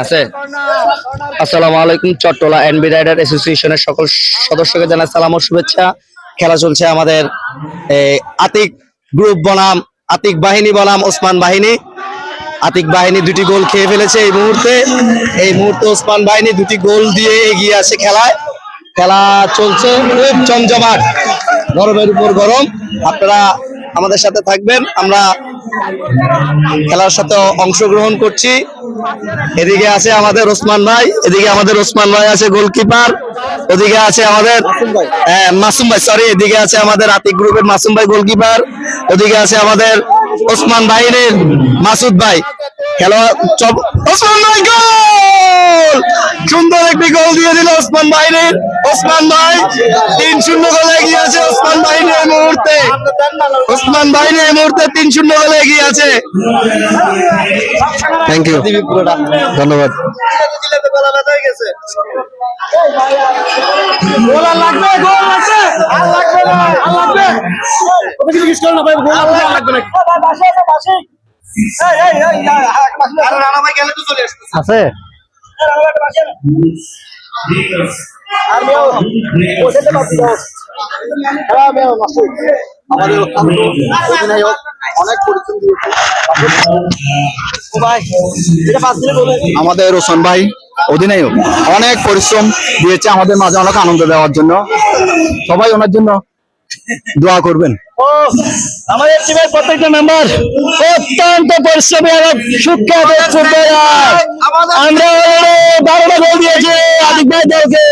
আছে। আসসালামু আলাইকুম। চট্টলা এনবি রাইডার অ্যাসোসিয়েশনের সকল সদস্যকে জানাই সালাম ও শুভেচ্ছা। খেলা চলছে আমাদের আতিক গ্রুপ বনাম আতিক বাহিনী বনাম ওসমান বাহিনী। আতিক বাহিনী দুটি গোল খেয়ে ফেলেছে এই মুহূর্তে ওসমান বাহিনী দুটি গোল দিয়ে এগিয়ে আছে খেলায়। খেলা চলছে খুব জমজমাট, গরমের উপর গরম। আপনারা আমাদের সাথে থাকবেন, আমরা খেলার সাথে অংশগ্রহণ করছি। এদিকে আছে আমাদের ওসমান ভাই, এদিকে আমাদের ওসমান ভাই আছে গোলকিপার, ওদিকে আছে আমাদের মাসুম ভাই, সরি, এদিকে আছে আমাদের আতিক গ্রুপের মাসুম ভাই গোলকিপার, ওদিকে আছে আমাদের ওসমান বাহিনীর মাসুদ ভাই। খেলা ওসমান ভাই গোল, সুন্দর একটি গোল দিয়ে দিল ওসমান বাহিনীর। ওসমান ভাই 3-0 গোলে এগিয়ে আছে ওসমান বাহিনী এই মুহূর্তে। ওসমান বাহিনী এই মুহূর্তে 3-0 গোলে এগিয়ে আছে। থ্যাংক ইউ, ধন্যবাদ। আছে আমাদের অধিনায়ক অনেক পরিশ্রম দিয়েছে। আমাদের ওসমান ভাই অধিনায়ক অনেক পরিশ্রম দিয়েছে আমাদের মাঝে, অনেক আনন্দ দেওয়ার জন্য। সবাই ওনার জন্য দোয়া করবেন। আমাদের টিমের প্রত্যেকটা মেম্বার অত্যন্ত পরিশ্রমী এবং সুখ্যাত ফুটবলার। আমরা 12টা গোল দিয়েছি আতিক ভাই দলকে।